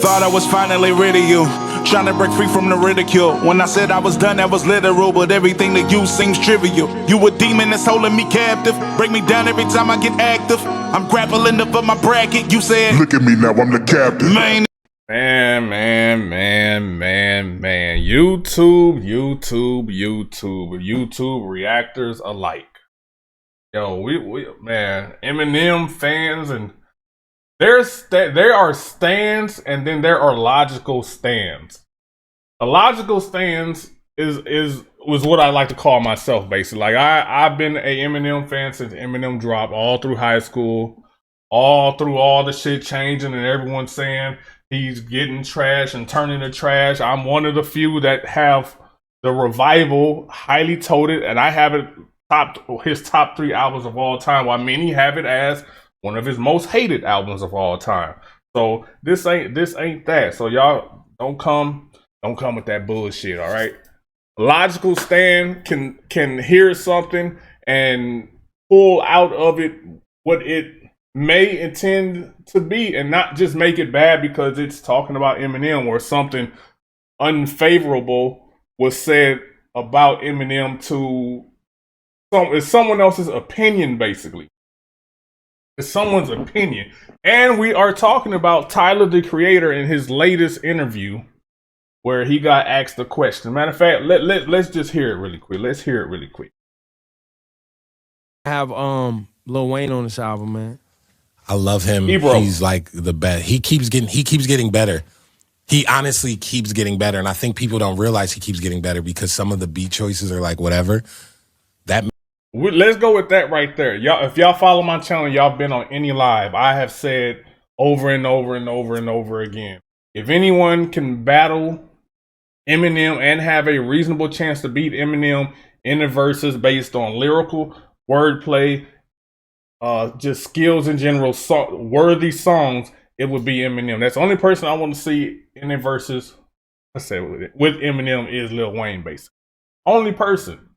Thought I was finally rid of you, trying to break free from the ridicule. When I said I was done, that was literal, but everything to you seems trivial. You a demon that's holding me captive, break me down every time I get active. I'm grappling up my bracket, you said, look at me now, I'm the captain. Man. YouTube reactors alike. Yo, we man, Eminem fans, and there are stands, and then there are logical stands. A logical stands was what I like to call myself, basically. Like I've been a Eminem fan since Eminem dropped, all through high school, all through all the shit changing and everyone saying he's getting trash and turning to trash. I'm one of the few that have the Revival highly touted, and I have it his top 3 albums of all time, while many have it as one of his most hated albums of all time. So this ain't that. So y'all don't come with that bullshit, all right? Logical stand can hear something and pull out of it what it may intend to be, and not just make it bad because it's talking about Eminem, or something unfavorable was said about Eminem to it's someone else's opinion, basically. It's someone's opinion. And we are talking about Tyler, the Creator, in his latest interview, where he got asked a question. Matter of fact, let's just hear it really quick. Let's hear it really quick. I have Lil Wayne on this album, man. I love him. He's like the best. He keeps getting better. He honestly keeps getting better, and I think people don't realize he keeps getting better because some of the beat choices are like whatever. Let's go with that right there. Y'all, if y'all follow my channel, y'all been on any live, I have said over and over again, if anyone can battle Eminem and have a reasonable chance to beat Eminem in the verses based on lyrical, wordplay, just skills in general, worthy songs, it would be Eminem. That's the only person I want to see in the verses, let's say with Eminem, is Lil Wayne, basically. Only person.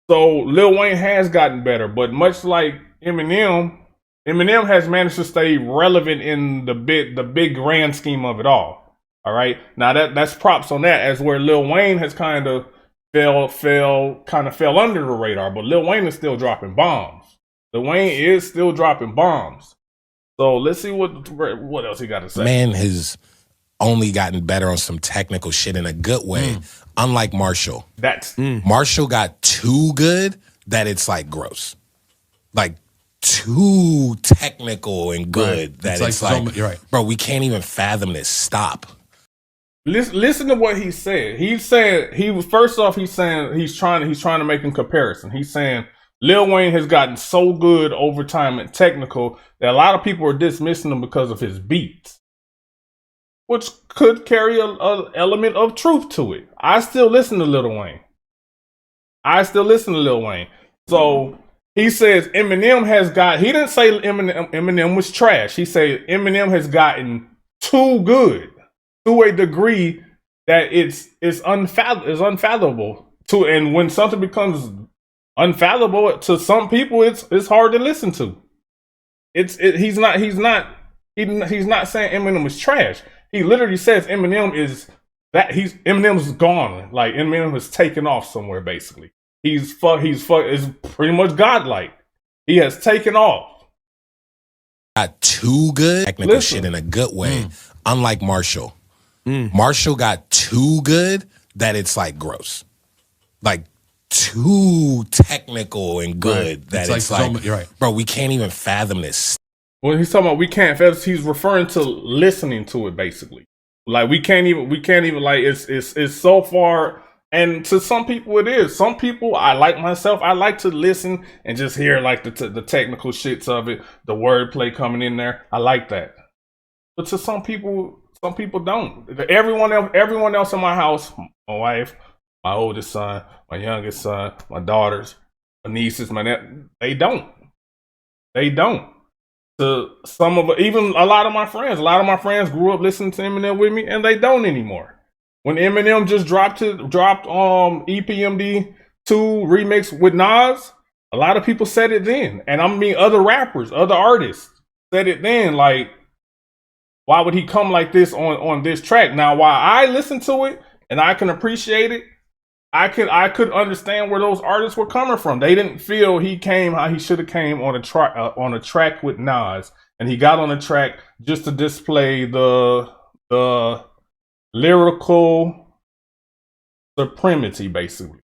So Lil Wayne has gotten better, but much like Eminem has managed to stay relevant in the big grand scheme of it all. All right, now that's props on that, as where Lil Wayne has kind of fell under the radar, but Lil Wayne is still dropping bombs. Lil Wayne is still dropping bombs. So let's see what else he got to say. Man has only gotten better on some technical shit in a good way. Unlike Marshall. Marshall got too good that it's like gross. Like too technical and good that it's like you're right. Bro, we can't even fathom this. Stop. Listen to what he said. He said he's trying to make a comparison. He's saying Lil Wayne has gotten so good over time and technical that a lot of people are dismissing him because of his beats, which could carry an element of truth to it. I still listen to Lil Wayne. So he says Eminem he didn't say Eminem was trash. He said Eminem has gotten too good to a degree that it's unfathomable to. And when something becomes unfathomable to some people, it's hard to listen to. He's not saying Eminem is trash. He literally says Eminem's gone. Like Eminem has taken off somewhere. Basically, is pretty much godlike. He has taken off. Got too good technical shit in a good way. Unlike Marshall. Marshall got too good that it's like gross. Like too technical and good that it's like you're right. Bro, we can't even fathom this. When he's talking about we can't, he's referring to listening to it, basically. Like we can't even like it's so far. And to some people it is. Some people, I like myself, I like to listen and just hear like the technical shits of it, the wordplay coming in there. I like that. But to some people don't. Everyone else in my house, my wife, my oldest son, my youngest son, my daughters, my nieces, they don't. To some of even a lot of my friends grew up listening to Eminem with me, and they don't anymore. When Eminem just dropped EPMD 2 remix with Nas, a lot of people said it then, and I mean other rappers, other artists said it then. Like Why would he come like this on this track? Now, while I listen to it and I can appreciate it, I could understand where those artists were coming from. They didn't feel he came how he should have came on a track with Nas, and he got on the track just to display the lyrical supremacy, basically.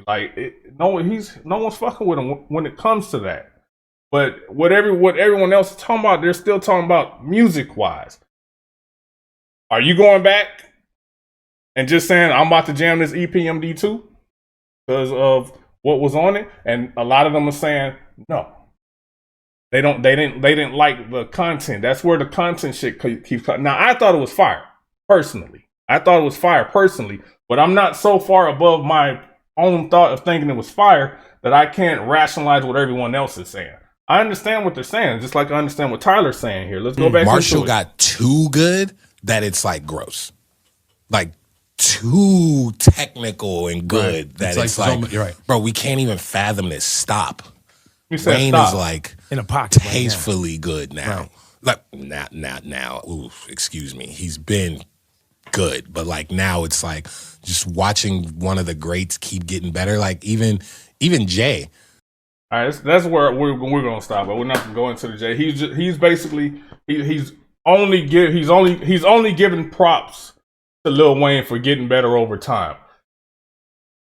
Like no one's fucking with him when it comes to that. But what everyone else is talking about, they're still talking about music wise. Are you going back and just saying I'm about to jam this EPMD2 because of what was on it? And a lot of them are saying no. They didn't like the content. That's where the content shit keeps cutting. Now I thought it was fire, personally. But I'm not so far above my own thought of thinking it was fire that I can't rationalize what everyone else is saying. I understand what they're saying, just like I understand what Tyler's saying here. Let's go back. Marshall got too good that it's like gross, like too technical and good that it's like you're right, bro. We can't even fathom this. Stop. Wayne is like in a pocket tastefully good now. Like not now. Ooh, excuse me. He's been good, but like now it's like just watching one of the greats keep getting better. Like even Jay. All right, that's where we're gonna stop, but we're not gonna go into the Jay. He's basically he's only giving props to Lil Wayne for getting better over time.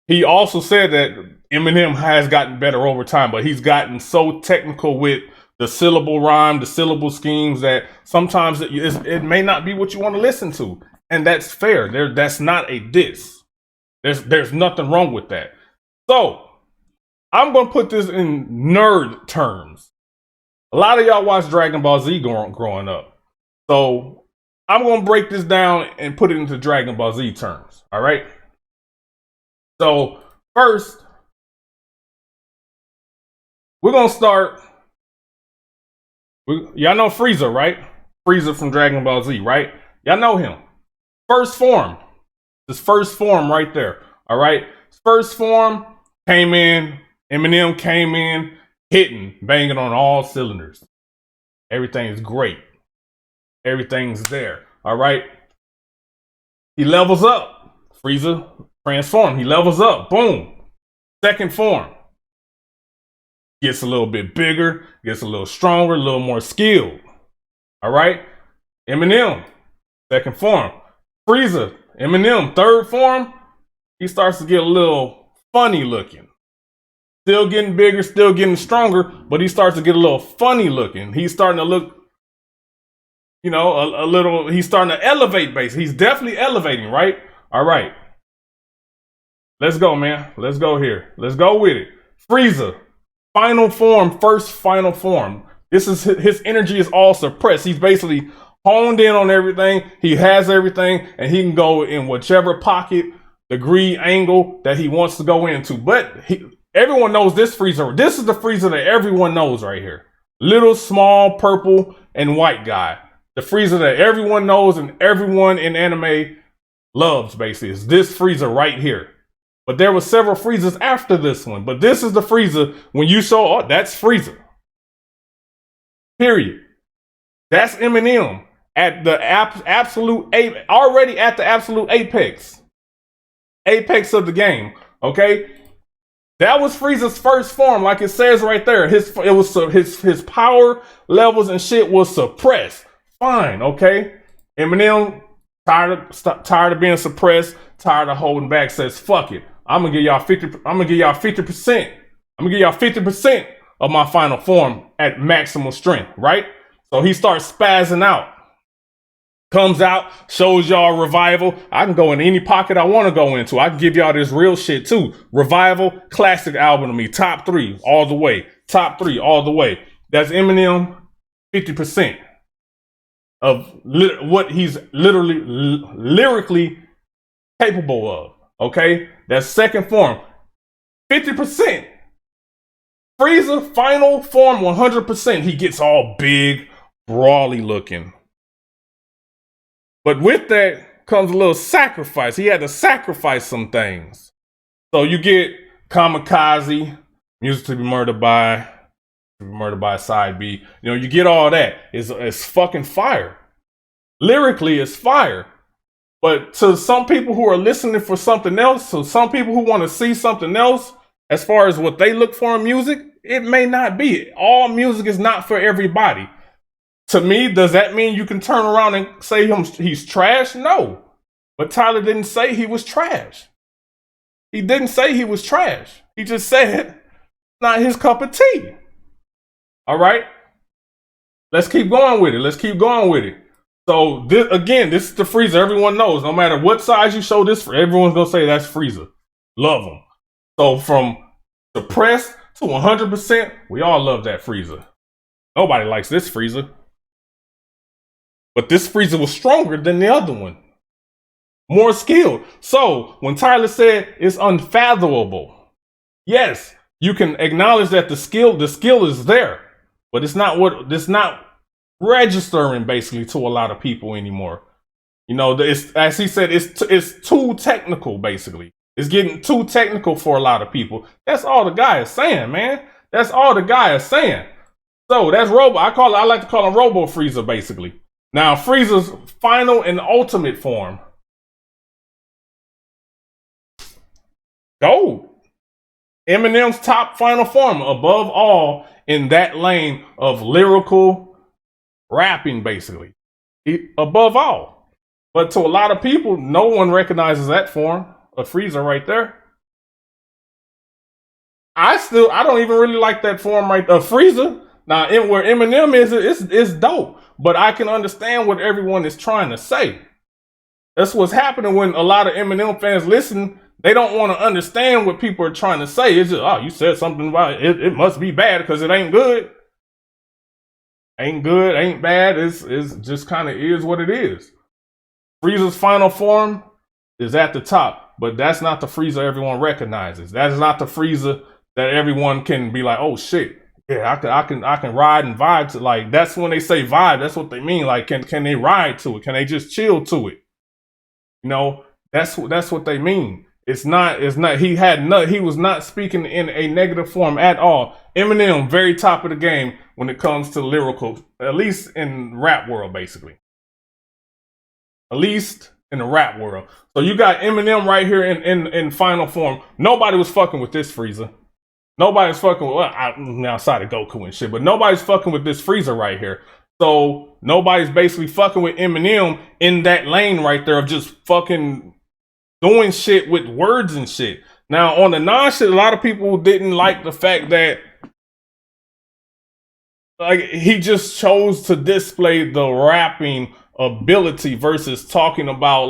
He also said that Eminem has gotten better over time, but he's gotten so technical with the syllable rhyme, the syllable schemes that sometimes it may not be what you want to listen to, and that's fair. That's not a diss. There's nothing wrong with that. So I'm going to put this in nerd terms. A lot of y'all watched Dragon Ball Z growing up. So I'm going to break this down and put it into Dragon Ball Z terms. All right? So first, we're going to start. Y'all know Frieza, right? Frieza from Dragon Ball Z, right? Y'all know him. First form. This first form right there. All right? First form came in. Eminem came in, hitting, banging on all cylinders. Everything's great. Everything's there. All right. He levels up. Frieza transform. He levels up. Boom. Second form. Gets a little bit bigger, gets a little stronger, a little more skilled. All right. Eminem, second form. Frieza, Eminem, third form. He starts to get a little funny looking. Still getting bigger, still getting stronger, but he starts to get a little funny looking. He's starting to look, a little, he's starting to elevate base. He's definitely elevating, right? All right. Let's go, man. Let's go here. Let's go with it. Frieza, final form, first final form. This is his energy is all suppressed. He's basically honed in on everything. He has everything, and he can go in whichever pocket, degree, angle that he wants to go into. But everyone knows this Frieza. This is the Frieza that everyone knows right here. Little, small, purple, and white guy. The Frieza that everyone knows and everyone in anime loves, basically, is this Frieza right here. But there were several Friezas after this one. But this is the Frieza when you saw, that's Frieza. Period. That's Eminem at the already at the absolute apex of the game. Okay. That was Frieza's first form, like it says right there. His power levels and shit was suppressed. Fine, okay. Eminem tired of being suppressed, tired of holding back. Says fuck it. I'm gonna give y'all 50%. I'm gonna give y'all 50% of my final form at maximum strength. Right. So he starts spazzing out. Comes out, shows y'all Revival. I can go in any pocket I want to go into. I can give y'all this real shit too. Revival, classic album to me. Top 3 all the way. Top 3 all the way. That's Eminem, 50% of what he's lyrically capable of. Okay? That's second form. 50%. Frieza, final form, 100%. He gets all big, brawly looking. But with that comes a little sacrifice. He had to sacrifice some things. So you get Kamikaze, Music to be Murdered by Side B. You get all that. It's fucking fire. lyrically is fire. But to some people who are listening for something else, to some people who want to see something else, as far as what they look for in music, it may not be. All music is not for everybody. To me, does that mean you can turn around and say he's trash? No. But Tyler didn't say he was trash. He didn't say he was trash. He just said not his cup of tea. All right? Let's keep going with it. Let's keep going with it. So, this is the Freezer. Everyone knows. No matter what size you show this, everyone's going to say that's Freezer. Love him. So, from depressed to 100%, we all love that Freezer. Nobody likes this Freezer. But this Freezer was stronger than the other one. More skilled. So, when Tyler said it's unfathomable, yes, you can acknowledge that the skill is there. But it's not registering basically to a lot of people anymore. You know, as he said, it's too technical basically. It's getting too technical for a lot of people. That's all the guy is saying, man. That's all the guy is saying. So that's Robo. I like to call him Robo Freezer basically. Now Freezer's final and ultimate form. Gold. Eminem's top final form, above all, in that lane of lyrical rapping, basically. Above all. But to a lot of people, no one recognizes that form of Freezer right there. I don't even really like that form right of Freezer. Now, where Eminem is, it's dope. But I can understand what everyone is trying to say. That's what's happening when a lot of Eminem fans listen. They don't want to understand what people are trying to say. It's just, oh, you said something about it. It must be bad because it ain't good. Ain't good, ain't bad. It's just kind of is what it is. Freezer's final form is at the top, but that's not the Freezer everyone recognizes. That is not the Freezer that everyone can be like, oh shit, yeah, I can ride and vibe to. Like, that's when they say vibe. That's what they mean. Like, can they ride to it? Can they just chill to it? You know, that's what they mean. He was not speaking in a negative form at all. Eminem, very top of the game when it comes to lyrical, at least in rap world, basically. At least in the rap world. So you got Eminem right here in final form. Nobody was fucking with this Freezer. Nobody's fucking with, outside of Goku and shit, but nobody's fucking with this Freezer right here. So nobody's basically fucking with Eminem in that lane right there of just fucking doing shit with words and shit. Now, on the non-shit, a lot of people didn't like the fact that like he just chose to display the rapping ability versus talking about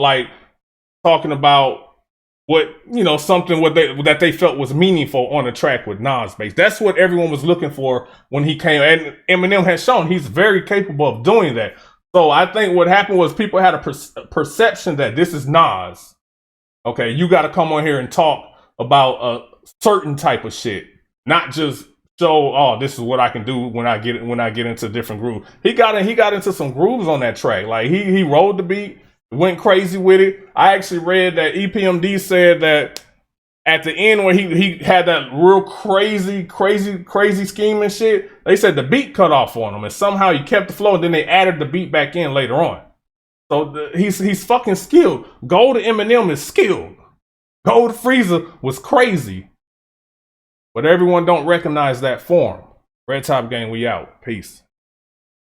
what, you know, something that they felt was meaningful on a track with Nas bass. That's what everyone was looking for when he came. And Eminem has shown he's very capable of doing that. So I think what happened was people had a perception that this is Nas. Okay, you got to come on here and talk about a certain type of shit, not just show, oh, this is what I can do when I get into different grooves. He got into some grooves on that track. Like he rolled the beat, went crazy with it. I actually read that EPMD said that at the end when he had that real crazy scheme and shit, they said the beat cut off on him and somehow he kept the flow and then they added the beat back in later on. So he's fucking skilled. Gold to Eminem is skilled. Gold to Freezer was crazy. But everyone don't recognize that form. RedTop Gang, we out. Peace.